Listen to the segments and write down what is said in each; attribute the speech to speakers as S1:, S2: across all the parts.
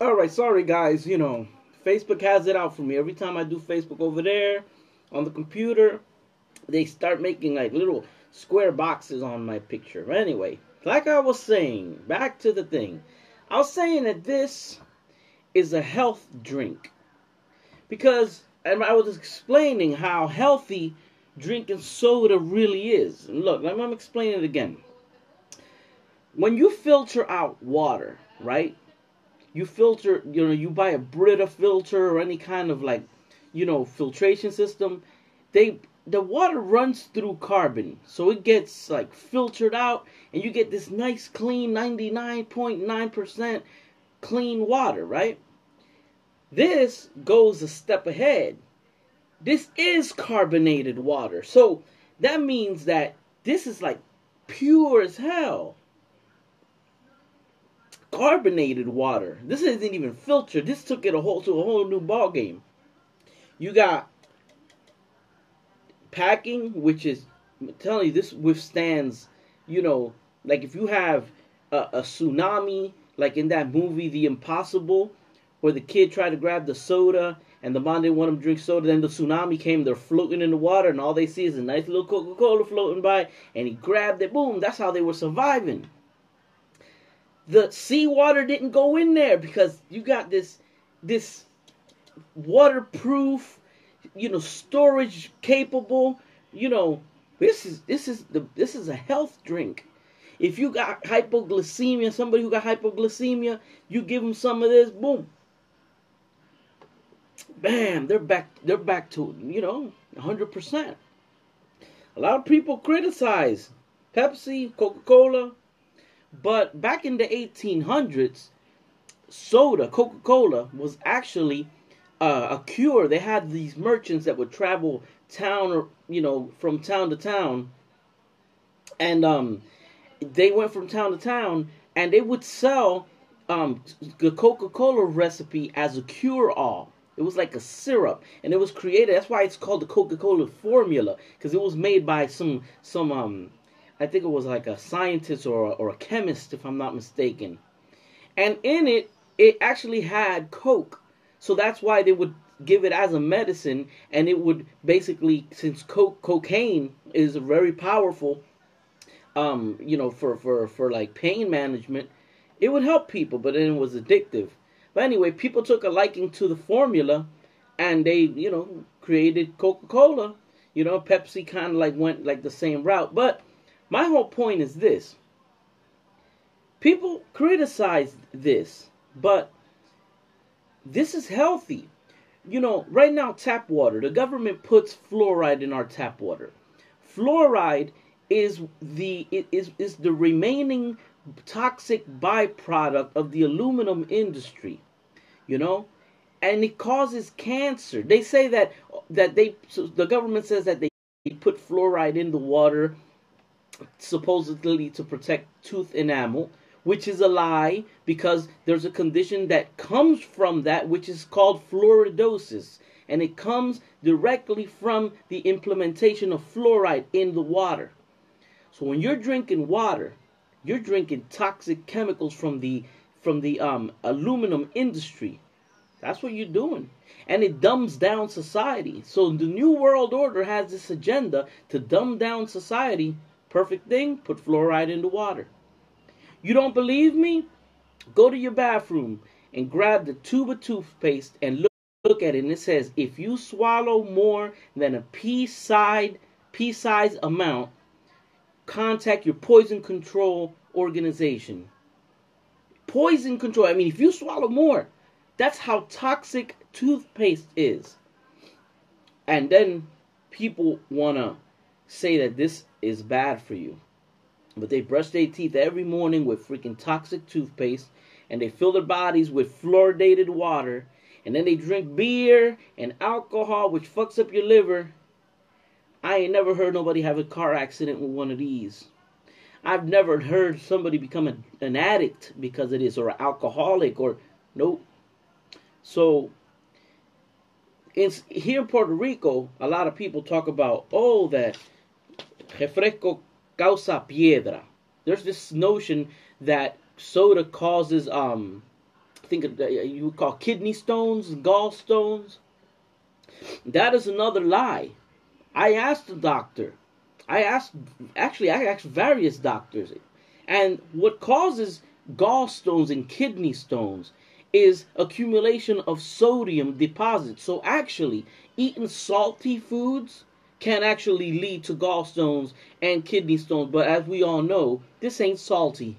S1: All right, sorry guys. Facebook has it out for me. Every time I do Facebook over there on the computer, they start making like little square boxes on my picture. But anyway, like I was saying, back to the thing. I was saying that this is a health drink because and I was explaining how healthy drinking soda really is. And look, let me explain it again. When you filter out water, right? You filter, you buy a Brita filter or any kind of like, filtration system. The water runs through carbon, so it gets like filtered out, and you get this nice clean 99.9% clean water, right? This goes a step ahead. This is carbonated water, so that means that this is like pure as hell. Carbonated water. This isn't even filtered. This took it to a whole new ball game. You got packing, which is, I'm telling you, this withstands. Like if you have a tsunami, like in that movie The Impossible, where the kid tried to grab the soda and the mom didn't want him to drink soda. Then the tsunami came. They're floating in the water, and all they see is a nice little Coca-Cola floating by. And he grabbed it. Boom! That's how they were surviving. The seawater didn't go in there because you got this waterproof, storage capable, this is a health drink. If you got hypoglycemia, somebody who got hypoglycemia, you give them some of this, boom, bam, they're back to 100%. A lot of people criticize Pepsi, Coca-Cola. But back in the 1800s, soda, Coca-Cola, was actually a cure. They had these merchants that would travel from town to town, and they went from town to town, and they would sell the Coca-Cola recipe as a cure-all. It was like a syrup, and it was created. That's why it's called the Coca-Cola formula, because it was made by some I think it was like a scientist or a chemist, if I'm not mistaken. And in it, it actually had Coke. So that's why they would give it as a medicine. And it would basically, since cocaine is very powerful, for like pain management, it would help people. But then it was addictive. But anyway, people took a liking to the formula, and they, created Coca-Cola. Pepsi kind of like went like the same route. But my whole point is this. People criticize this, but this is healthy. Right now, tap water, the government puts fluoride in our tap water. Fluoride is the remaining toxic byproduct of the aluminum industry, and it causes cancer. They say the government says that they put fluoride in the water supposedly to protect tooth enamel, which is a lie because there's a condition that comes from that which is called fluoridosis, and it comes directly from the implementation of fluoride in the water. So when you're drinking water, you're drinking toxic chemicals from the aluminum industry. That's what you're doing. And it dumbs down society. So the New World Order has this agenda to dumb down society. Perfect thing, put fluoride in the water. You don't believe me? Go to your bathroom and grab the tube of toothpaste and look at it. And it says, if you swallow more than a pea-sized amount, contact your poison control organization. Poison control. I mean, if you swallow more, that's how toxic toothpaste is. And then people want to say that this is bad for you. But they brush their teeth every morning with freaking toxic toothpaste, and they fill their bodies with fluoridated water, and then they drink beer and alcohol, which fucks up your liver. I ain't never heard nobody have a car accident with one of these. I've never heard somebody become an addict because of this, or an alcoholic, or nope. So here in Puerto Rico, a lot of people talk about, that refresco causa piedra. There's this notion that soda causes think you would call kidney stones, gallstones. That is another lie. I asked the doctor. I asked various doctors. And what causes gallstones and kidney stones is accumulation of sodium deposits. So actually, eating salty foods can actually lead to gallstones and kidney stones. But as we all know, this ain't salty.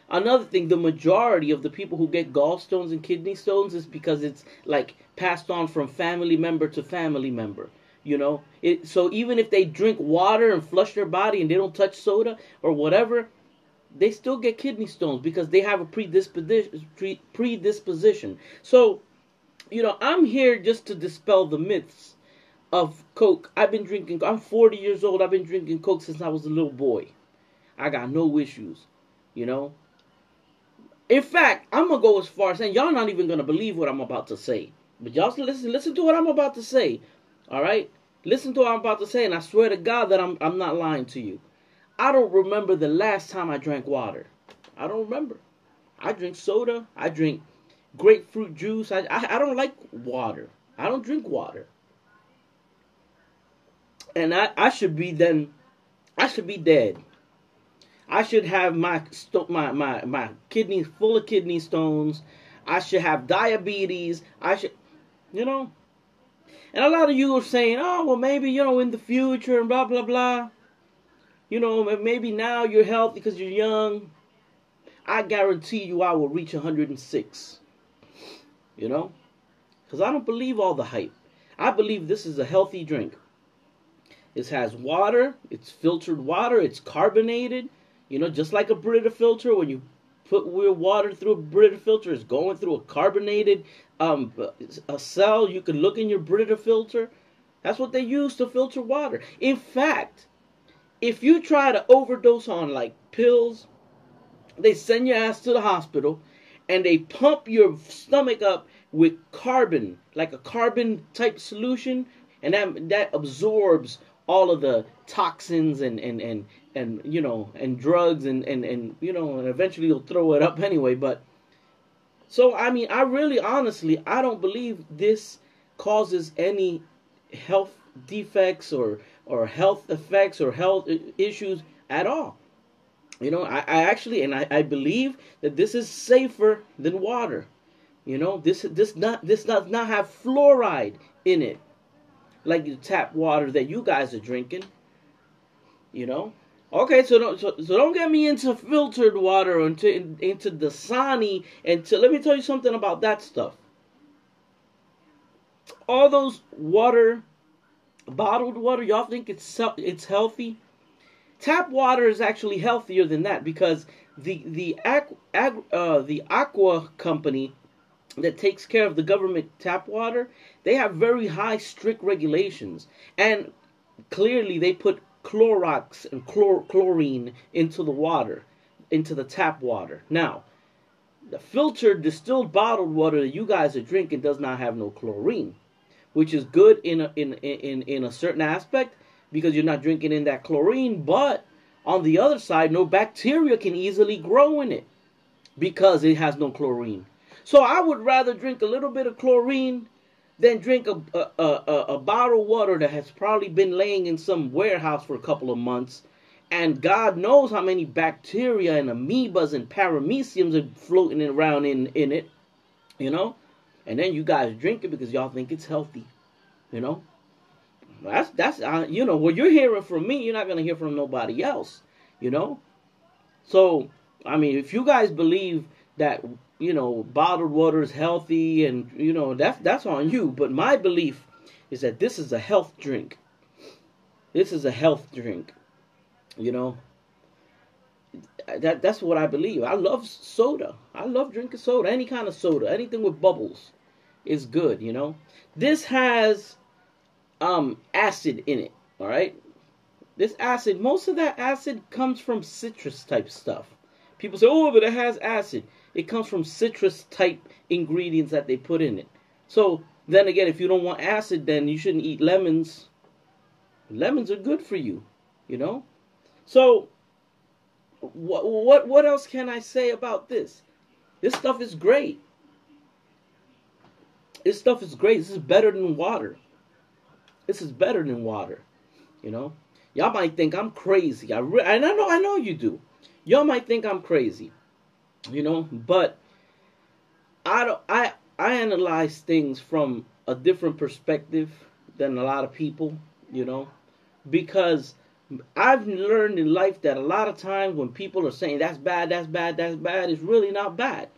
S1: Another thing, the majority of the people who get gallstones and kidney stones is because it's like passed on from family member to family member. So even if they drink water and flush their body and they don't touch soda or whatever, they still get kidney stones because they have a predisposition. So, I'm here just to dispel the myths of Coke. I'm 40 years old. I've been drinking Coke since I was a little boy. I got no issues, you know. In fact, I'm going to go as far as saying, y'all not even going to believe what I'm about to say. But y'all listen to what I'm about to say. All right? Listen to what I'm about to say, and I swear to God that I'm not lying to you. I don't remember the last time I drank water. I don't remember. I drink soda. I drink grapefruit juice. I don't like water. I don't drink water. And I should be dead. I should have my kidneys full of kidney stones. I should have diabetes. And a lot of you are saying, oh, well, maybe, in the future and blah, blah, blah. Maybe now you're healthy because you're young. I guarantee you I will reach 106. Because I don't believe all the hype. I believe this is a healthy drink. It has water. It's filtered water. It's carbonated. Just like a Brita filter, when you put water through a Brita filter, it's going through a carbonated a cell. You can look in your Brita filter. That's what they use to filter water. In fact, if you try to overdose on like pills, they send your ass to the hospital and they pump your stomach up with carbon, like a carbon type solution, and that absorbs all of the toxins and drugs and eventually you'll throw it up anyway. But so I mean, I really honestly I don't believe this causes any health defects or health effects or health issues at all. I actually, and I believe that this is safer than water. This does not have fluoride in it, like the tap water that you guys are drinking. Okay, so don't get me into filtered water or into Dasani. Let me tell you something about that stuff. All those bottled water, y'all think it's healthy? Tap water is actually healthier than that because the Aqua company that takes care of the government tap water, they have very high, strict regulations, and clearly they put Clorox and chlorine into the water, into the tap water. Now, the filtered, distilled, bottled water that you guys are drinking does not have no chlorine, which is good in a certain aspect because you're not drinking in that chlorine. But on the other side, no bacteria can easily grow in it because it has no chlorine. So I would rather drink a little bit of chlorine than drink a bottle of water that has probably been laying in some warehouse for a couple of months, and God knows how many bacteria and amoebas and parameciums are floating around in it, and then you guys drink it because y'all think it's healthy, That's what you're hearing from me, you're not gonna hear from nobody else, So, I mean, if you guys believe that bottled water is healthy, and that's on you. But my belief is that this is a health drink. This is a health drink. That's what I believe. I love soda. I love drinking soda. Any kind of soda, anything with bubbles is good. This has acid in it. All right. This acid, most of that acid comes from citrus type stuff. People say, oh, but it has acid. It comes from citrus type ingredients that they put in it. So then again, if you don't want acid, then you shouldn't eat lemons. Lemons are good for you, So what else can I say about this? This stuff is great. This stuff is great. This is better than water. This is better than water. You know, y'all might think I'm crazy. And I know you do. Y'all might think I'm crazy. You know, but I don't. I analyze things from a different perspective than a lot of people. You know, because I've learned in life that a lot of times when people are saying that's bad, that's bad, that's bad, it's really not bad.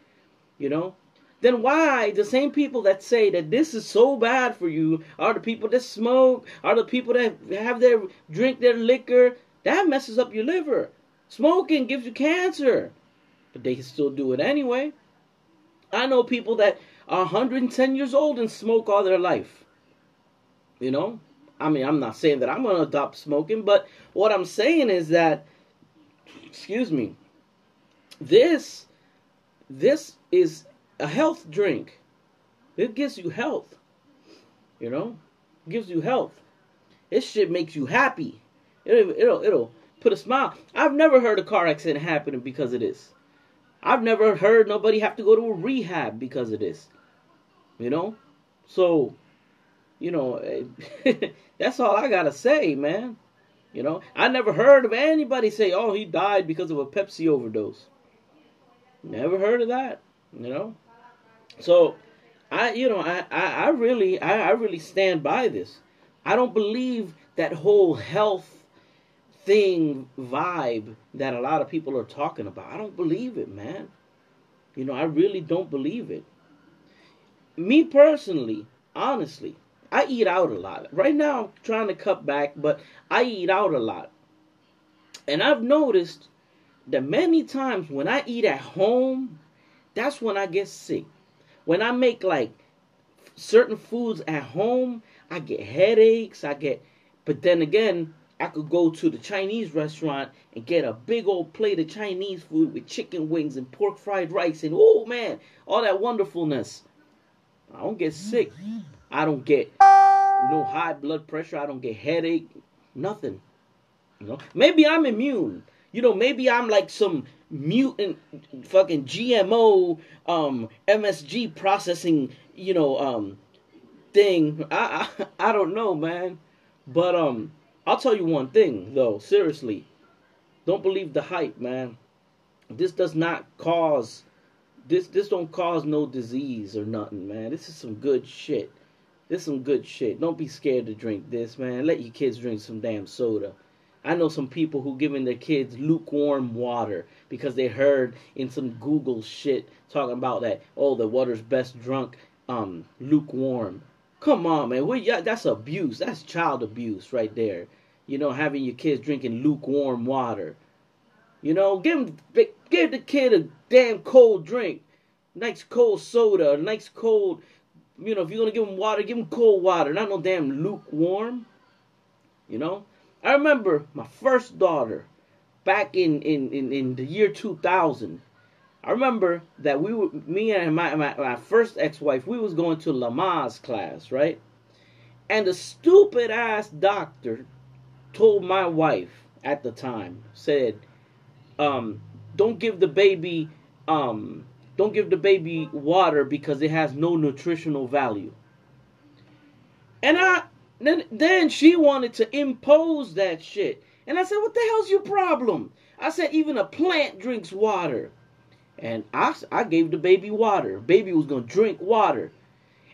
S1: You know, then why the same people that say that this is so bad for you are the people that smoke, are the people that have their drink their liquor that messes up your liver. Smoking gives you cancer, but they can still do it anyway. I know people that are 110 years old and smoke all their life. You know, I mean, I'm not saying that I'm going to adopt smoking, but what I'm saying is that, excuse me, this is a health drink. It gives you health. You know, it gives you health. This shit makes you happy. It'll put a smile. I've never heard a car accident happening because of this. I've never heard nobody have to go to a rehab because of this. You know, so you know, that's all I gotta say, man. You know, I never heard of anybody say, "Oh, he died because of a Pepsi overdose." Never heard of that. You know, so I really stand by this. I don't believe that whole health thing vibe that a lot of people are talking about. I don't believe it, man. You know, I really don't believe it. Me personally, honestly, I eat out a lot. Right now, I'm trying to cut back, but I eat out a lot. And I've noticed that many times when I eat at home, that's when I get sick. When I make like certain foods at home, I get headaches. But then again, I could go to the Chinese restaurant and get a big old plate of Chinese food with chicken wings and pork fried rice and oh man, all that wonderfulness. I don't get sick. I don't get no high blood pressure. I don't get headache. Nothing. You know, maybe I'm immune. You know, maybe I'm like some mutant fucking GMO MSG processing, thing. I don't know, man. But I'll tell you one thing though, seriously. Don't believe the hype, man. This does not cause this don't cause no disease or nothing, man. This is some good shit. This is some good shit. Don't be scared to drink this, man. Let your kids drink some damn soda. I know some people who giving their kids lukewarm water because they heard in some Google shit talking about that, oh, the water's best drunk lukewarm. Come on, man. That's abuse. That's child abuse right there. You know, having your kids drinking lukewarm water. You know, give the kid a damn cold drink. Nice cold soda, a nice cold, if you're going to give him water, give him cold water. Not no damn lukewarm. You know? I remember my first daughter back in the year 2000. I remember that me and my first ex-wife, we was going to Lamaze class, right? And the stupid ass doctor told my wife at the time, said, don't give the baby water because it has no nutritional value. And then she wanted to impose that shit. And I said, what the hell's your problem? I said, even a plant drinks water. And I gave the baby water. Baby was going to drink water.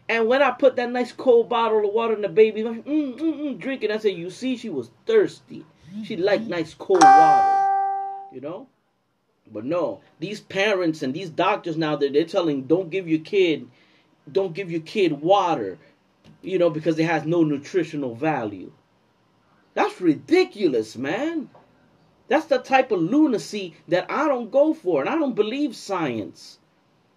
S1: And when I put that nice cold bottle of water in the baby, drinking, I said, you see, she was thirsty. She liked nice cold water. You know? But no, these parents and these doctors now, they're telling, don't give your kid water, because it has no nutritional value. That's ridiculous, man. That's the type of lunacy that I don't go for, and I don't believe science.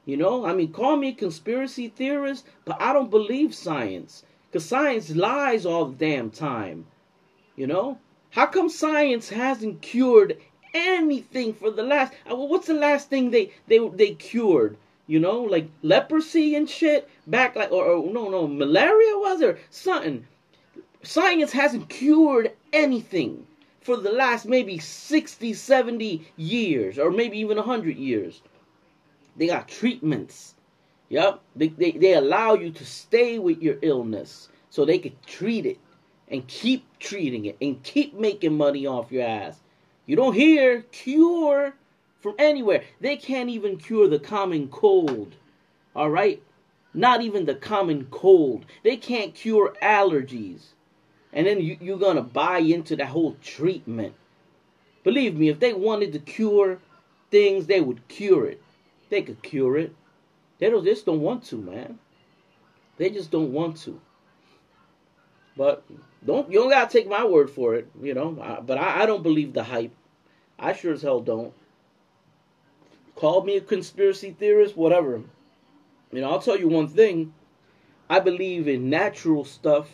S1: Call me a conspiracy theorist, but I don't believe science. Because science lies all the damn time. How come science hasn't cured anything for the last... what's the last thing they cured? Like leprosy and shit? Back like... No, malaria was there? Something. Science hasn't cured anything for the last maybe 60, 70 years. Or maybe even 100 years. They got treatments. Yep. They allow you to stay with your illness so they could treat it and keep treating it and keep making money off your ass. You don't hear cure from anywhere. They can't even cure the common cold. All right? Not even the common cold. They can't cure allergies. And then you're going to buy into that whole treatment. Believe me, if they wanted to cure things, they would cure it. They could cure it. They just don't want to, man. They just don't want to. But you don't gotta take my word for it, you know. But I don't believe the hype. I sure as hell don't. Call me a conspiracy theorist, whatever. You know, I'll tell you one thing. I believe in natural stuff.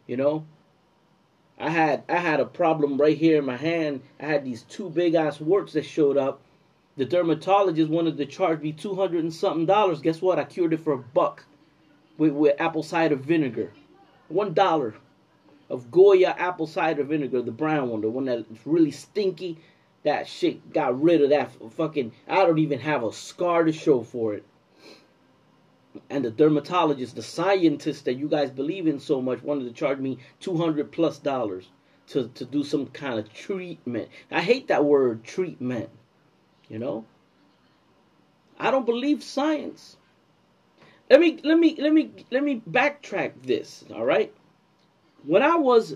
S1: You know, I had a problem right here in my hand. I had these 2 big ass warts that showed up. The dermatologist wanted to charge me $200 and something. Guess what? I cured it for $1 with apple cider vinegar. $1 of Goya apple cider vinegar, the brown one, the one that's really stinky. That shit got rid of that fucking. I don't even have a scar to show for it. And the dermatologist, the scientist that you guys believe in so much, wanted to charge me $200+ to do some kind of treatment. I hate that word, treatment. You know, I don't believe science. Let me backtrack this. All right. When I was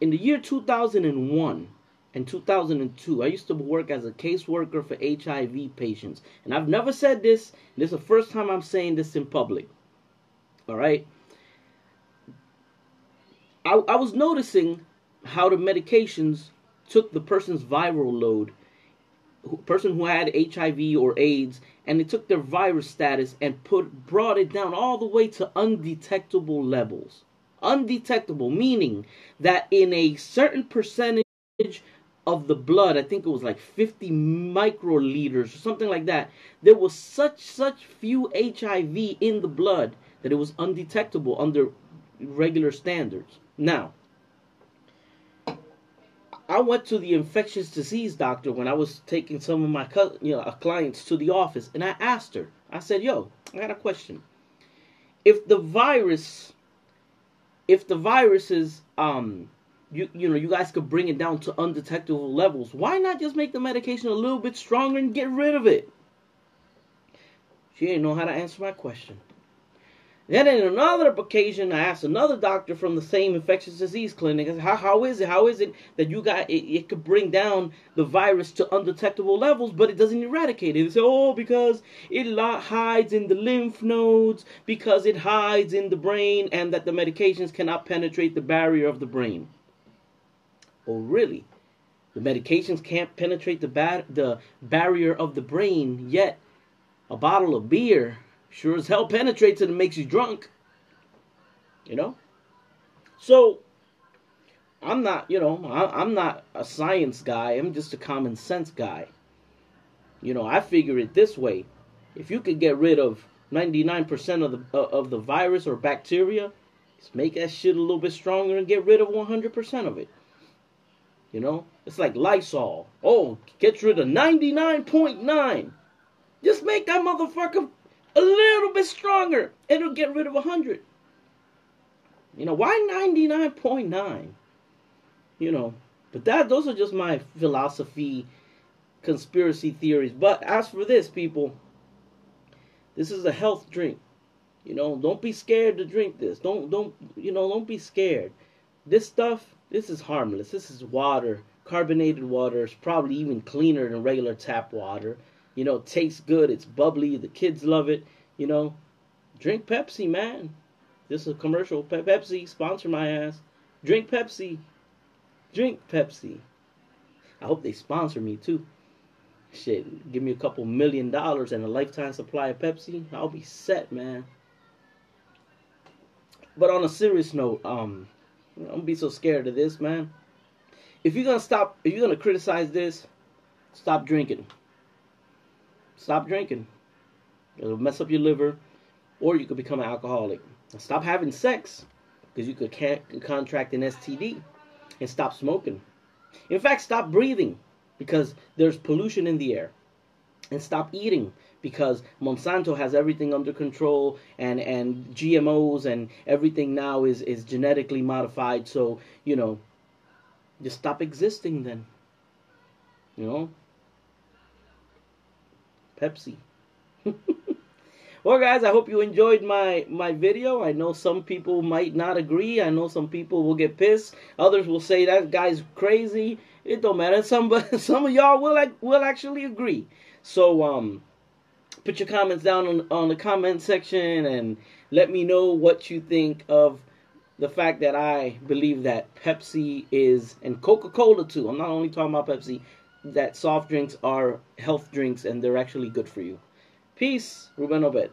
S1: in the year 2001 and 2002, I used to work as a caseworker for HIV patients, and I've never said this. This is the first time I'm saying this in public. All right. I was noticing how the medications took the person's viral load. Person who had HIV or AIDS, and they took their virus status and brought it down all the way to undetectable levels. Undetectable, meaning that in a certain percentage of the blood, I think it was like 50 microliters or something like that, there was such few HIV in the blood that it was undetectable under regular standards. Now, I went to the infectious disease doctor when I was taking some of my clients to the office, and I asked her. I said, "Yo, I got a question. If the viruses, you guys could bring it down to undetectable levels, why not just make the medication a little bit stronger and get rid of it?" She didn't know how to answer my question. Then on another occasion, I asked another doctor from the same infectious disease clinic, I said, how is it that you got it could bring down the virus to undetectable levels, but it doesn't eradicate it? They said, "Oh, because it hides in the lymph nodes, because it hides in the brain, and that the medications cannot penetrate the barrier of the brain." Oh, really? The medications can't penetrate the barrier of the brain, yet a bottle of beer sure as hell penetrates it and makes you drunk. You know? So, I'm not a science guy. I'm just a common sense guy. You know, I figure it this way. If you could get rid of 99% of the virus or bacteria, just make that shit a little bit stronger and get rid of 100% of it. You know? It's like Lysol. Oh, gets rid of 99.9. Just make that motherfucker a little bit stronger, and it'll get rid of 100. You know, why 99.9? You know, but those are just my philosophy, conspiracy theories. But as for this, people, this is a health drink. You know, don't be scared to drink this. Don't be scared. This is harmless. This is water, carbonated water. It's probably even cleaner than regular tap water. You know, it tastes good. It's bubbly. The kids love it. You know, drink Pepsi, man. This is a commercial. Pepsi, sponsor my ass. Drink Pepsi. Drink Pepsi. I hope they sponsor me, too. Shit, give me a couple $1 million and a lifetime supply of Pepsi. I'll be set, man. But on a serious note, don't be so scared of this, man. If you're gonna criticize this, stop drinking. Stop drinking. It'll mess up your liver, or you could become an alcoholic. And stop having sex, because you could contract an STD. And stop smoking. In fact, stop breathing, because there's pollution in the air. And stop eating, because Monsanto has everything under control, and GMOs and everything now is genetically modified. So, just stop existing then. Pepsi. Well, guys, I hope you enjoyed my video. I know some people might not agree. I know some people will get pissed. Others will say that guy's crazy. It don't matter. Some of y'all will actually agree. So put your comments down on the comment section and let me know what you think of the fact that I believe that Pepsi is, and Coca-Cola too, I'm not only talking about Pepsi, that soft drinks are health drinks and they're actually good for you. Peace. Ruben Obed.